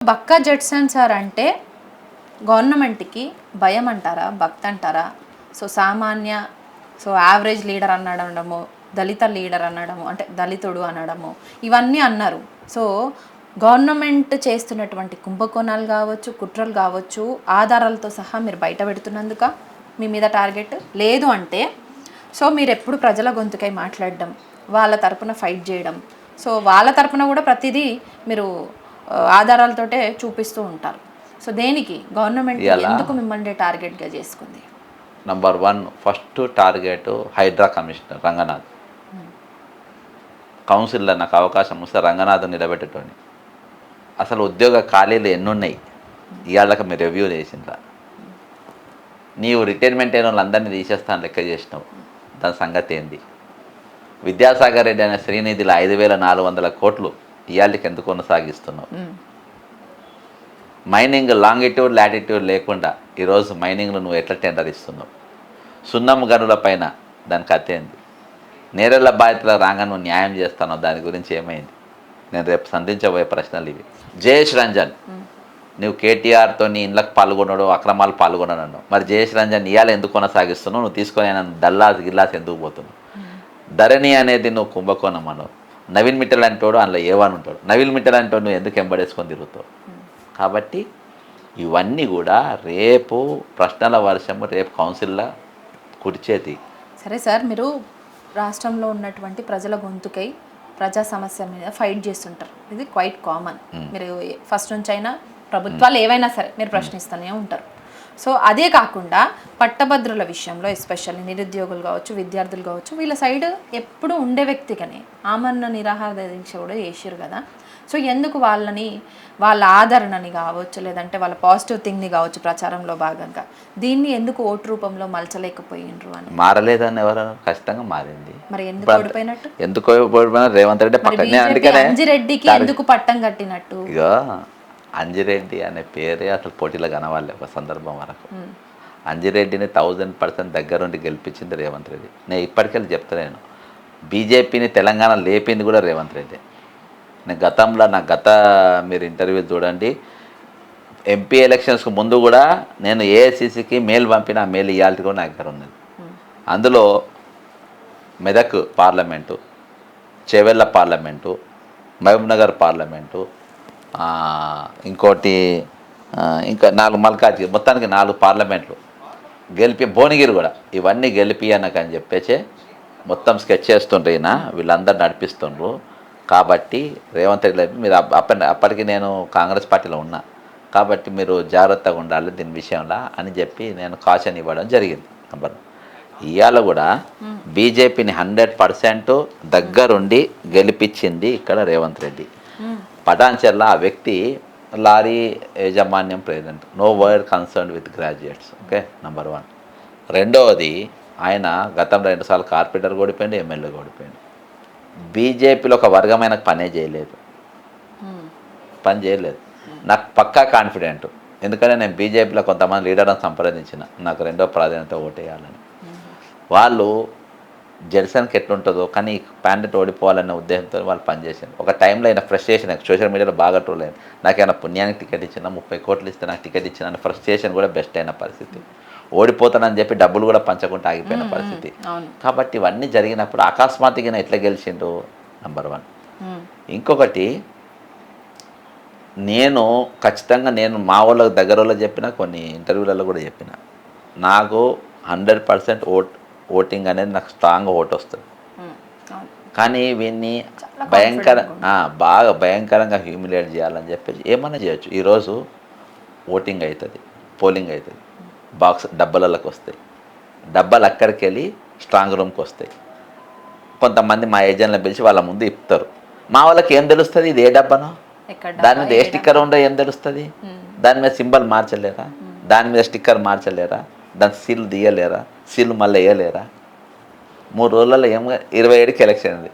Bakka Judson sir అంటే గవర్నమెంట్కి భయం అంటారా, భక్తి అంటారా? సో సామాన్య యావరేజ్ లీడర్ అనడము, దళిత లీడర్ అనడము, అంటే దళితుడు అనడము, ఇవన్నీ అన్నారు. సో గవర్నమెంట్ చేస్తున్నటువంటి కుంభకోణాలు కావచ్చు, కుట్రలు కావచ్చు, ఆధారాలతో సహా మీరు బయట పెడుతున్నందుక మీ మీద టార్గెట్ లేదు అంటే, సో మీరు ఎప్పుడు ప్రజల గొంతుకై మాట్లాడడం, వాళ్ళ తరపున ఫైట్ చేయడం, సో వాళ్ళ తరపున కూడా ప్రతిదీ మీరు ఆధారాలతోటే చూపిస్తూ ఉంటారు. సో దేనికి గవర్నమెంట్ ఎందుకు మిమ్మల్ని టార్గెట్గా చేసుకుంది? Number 1 first target HYDRAA commissioner Ranganath. కౌన్సిల్లో నాకు అవకాశం వస్తే రంగనాథ్ నిలబెట్టేటోని. అసలు ఉద్యోగ ఖాళీలు ఎన్నున్నాయి ఇవాళకి మీరు రివ్యూ చేసిందా? నీవు రిటైర్మెంట్ అయిన వాళ్ళందరినీ తీసేస్తాను లెక్క చేసినావు, దాని సంగతి ఏంది? విద్యాసాగర్ రెడ్డి అనే శ్రీనిధిలో 5,400 కోట్లు ఇవాళకి ఎందుకు కొనసాగిస్తున్నావు? మైనింగ్ లాంగిట్యూడ్ లాటిట్యూడ్ లేకుండా ఈరోజు మైనింగ్లో నువ్వు ఎట్లా టెండర్ ఇస్తున్నావు? సున్నం గనుల పైన దానికి అత్తేంది? నేరెళ్ళ బాధితుల రాగా నువ్వు న్యాయం చేస్తానో దాని గురించి ఏమైంది? నేను రేపు సంధించబోయే ప్రశ్నలు ఇవి. జయేష్ రంజన్, నువ్వు కేటీఆర్తో నీ ఇండ్లకు పాల్గొనడు, అక్రమాలు పాల్గొనను. మరి జయేష్ రంజన్ ఇవాళ ఎందుకు కొనసాగిస్తున్నావు? నువ్వు తీసుకొని డల్లాస్ గిల్లాస్ ఎందుకు పోతున్నావు? ధరణి అనేది నువ్వు కుంభకోణం అన్నావు. నవీన్ మిట్టల్ అంటాడు, అందులో ఏవని ఉంటాడు. నవీన్ మిట్టల్ అంటాడు, నువ్వు ఎందుకు ఎంబడేసుకొని తిరుగుతావు? కాబట్టి ఇవన్నీ కూడా రేపు ప్రశ్నల వర్షము, రేపు కౌన్సిల్లో కుడిచేతి. సరే సార్, మీరు రాష్ట్రంలో ఉన్నటువంటి ప్రజల గొంతుకై ప్రజా సమస్య మీద ఫైట్ చేస్తుంటారు. ఇది క్వైట్ కామన్. మీరు ఫస్ట్ నుంచి అయినా ప్రభుత్వాలు ఏవైనా సరే మీరు ప్రశ్నిస్తూనే ఉంటారు. సో అదే కాకుండా పట్టభద్రుల విషయంలో ఎస్పెషల్లీ నిరుద్యోగులు కావచ్చు, విద్యార్థులు కావచ్చు, వీళ్ళ సైడ్ ఎప్పుడు ఉండే వ్యక్తిగానే ఆమరణ నిరాహార దీక్ష కూడా చేసారు కదా. సో ఎందుకు వాళ్ళ ఆదరణని కావచ్చు, లేదంటే వాళ్ళ పాజిటివ్ థింగ్ని కావచ్చు, ప్రచారంలో భాగంగా దీన్ని ఎందుకు ఓటు రూపంలో మలచలేకపోయినరు అని? మారలేదని ఎవరు? ఖచ్చితంగా మారింది. మరి ఎందుకు ఓడిపోయినట్టు? ఎందుకు ఓడిపోయినా? రేవంత్ రెడ్డి అంజిరెడ్డికి ఎందుకు పట్టం కట్టినట్టు? ఇక అంజిరెడ్డి అనే పేరే అసలు పోటీలో కనవాలే ఒక సందర్భం వరకు. అంజిరెడ్డిని 1000% దగ్గరుండి గెలిపించింది రేవంత్ రెడ్డి. నేను ఇప్పటికెళ్ళి చెప్తలేను, బీజేపీని తెలంగాణ లేపింది కూడా రేవంత్ రెడ్డి. నేను గతంలో మీరు ఇంటర్వ్యూ చూడండి, ఎంపీ ఎలక్షన్స్కి ముందు కూడా నేను ఏఐసిసికి మెయిల్ పంపిన, ఆ మెయిల్ ఇవాళ కూడా నా దగ్గర ఉన్నది. అందులో Medak parliament, Chevella parliament, Mahabubnagar parliament, ఇంకోటి ఇంకా 4 మల్కాజ్, మొత్తానికి 4 పార్లమెంట్లు గెలిపి, భువనగిరి కూడా, ఇవన్నీ గెలిపి అని చెప్పేసి మొత్తం స్కెచ్ చేస్తుండ్రు. ఈయన వీళ్ళందరూ నడిపిస్తుండ్రు. కాబట్టి రేవంత్ రెడ్డి మీరు అప్పటికి నేను కాంగ్రెస్ పార్టీలో ఉన్నా కాబట్టి మీరు జాగ్రత్తగా ఉండాలి దీని విషయంలో అని చెప్పి నేను కాషన్ ఇవ్వడం జరిగింది. నంబర్ ఇవాళ కూడా బీజేపీని 100% దగ్గరుండి గెలిపించింది ఇక్కడ రేవంత్ రెడ్డి. పటాన్చెర్ల ఆ వ్యక్తి లారీ యాజమాన్యం president, no word concern with graduates. Okay, number 1. రెండవది, ఆయన గతంలో 2 సార్లు కార్పొరేటర్ ఓడిపోయింది, ఎమ్మెల్యే ఓడిపోయింది. బీజేపీలో ఒక వర్గమైన పని చేయలేదు. నాకు పక్కా కాన్ఫిడెంట్, ఎందుకంటే నేను బీజేపీలో కొంతమంది లీడర్లను సంప్రదించిన, నాకు 2వ ప్రాధాన్యత ఓటేయాలని. వాళ్ళు జెర్సన్కి ఎట్లుంటుందో కానీ క్యాండిడేట్ ఓడిపోవాలనే ఉద్దేశంతో వాళ్ళు పనిచేసారు. ఒక టైంలో అయినా ఫ్రస్ట్రేషన్, సోషల్ మీడియాలో బాగా ట్రోల్ అయింది, నాకేమైనా పుణ్యానికి టికెట్ ఇచ్చినా, 30 కోట్లు ఇస్తే నాకు టికెట్ ఇచ్చిన అనే ఫ్రస్ట్రేషన్ కూడా బెస్ట్ అయిన పరిస్థితి. ఓడిపోతానని చెప్పి డబ్బులు కూడా పంచకుండా ఆగిపోయిన పరిస్థితి. కాబట్టి ఇవన్నీ జరిగినప్పుడు అకస్మాత్తుగా ఎట్లా గెలిచిండు? నంబర్ 1. ఇంకొకటి, నేను ఖచ్చితంగా మా వాళ్ళకి దగ్గర వాళ్ళకి చెప్పిన, కొన్ని ఇంటర్వ్యూలలో కూడా చెప్పిన, నాకు 100% ఓటింగ్ అనేది నాకు స్ట్రాంగ్ ఓటు వస్తుంది. కానీ వీన్ని బాగా భయంకరంగా హ్యూమిలేట్ చేయాలని చెప్పేసి ఏమన్నా చేయొచ్చు. ఈరోజు ఓటింగ్ అవుతుంది, పోలింగ్ అవుతుంది, బాక్స్ డబ్బాలలోకి వస్తాయి, డబ్బాలు అక్కడికి వెళ్ళి స్ట్రాంగ్ రూమ్కి వస్తాయి. కొంతమంది మా ఏజెంట్లను పిలిచి వాళ్ళ ముందు ఇప్పుతారు. మా వాళ్ళకి ఏం తెలుస్తుంది ఇది ఏ డబ్బానో, దాని మీద ఏ స్టిక్కర్ ఉండో ఏం తెలుస్తుంది? దాని మీద సింబల్ మార్చలేరా? దాని మీద స్టిక్కర్ మార్చలేరా? దాని సీల్ తీయలేరా? సీల్ మళ్ళీ వేయలేరా? 3 రోజులలో 27కి ఎలక్షన్ ఉంది.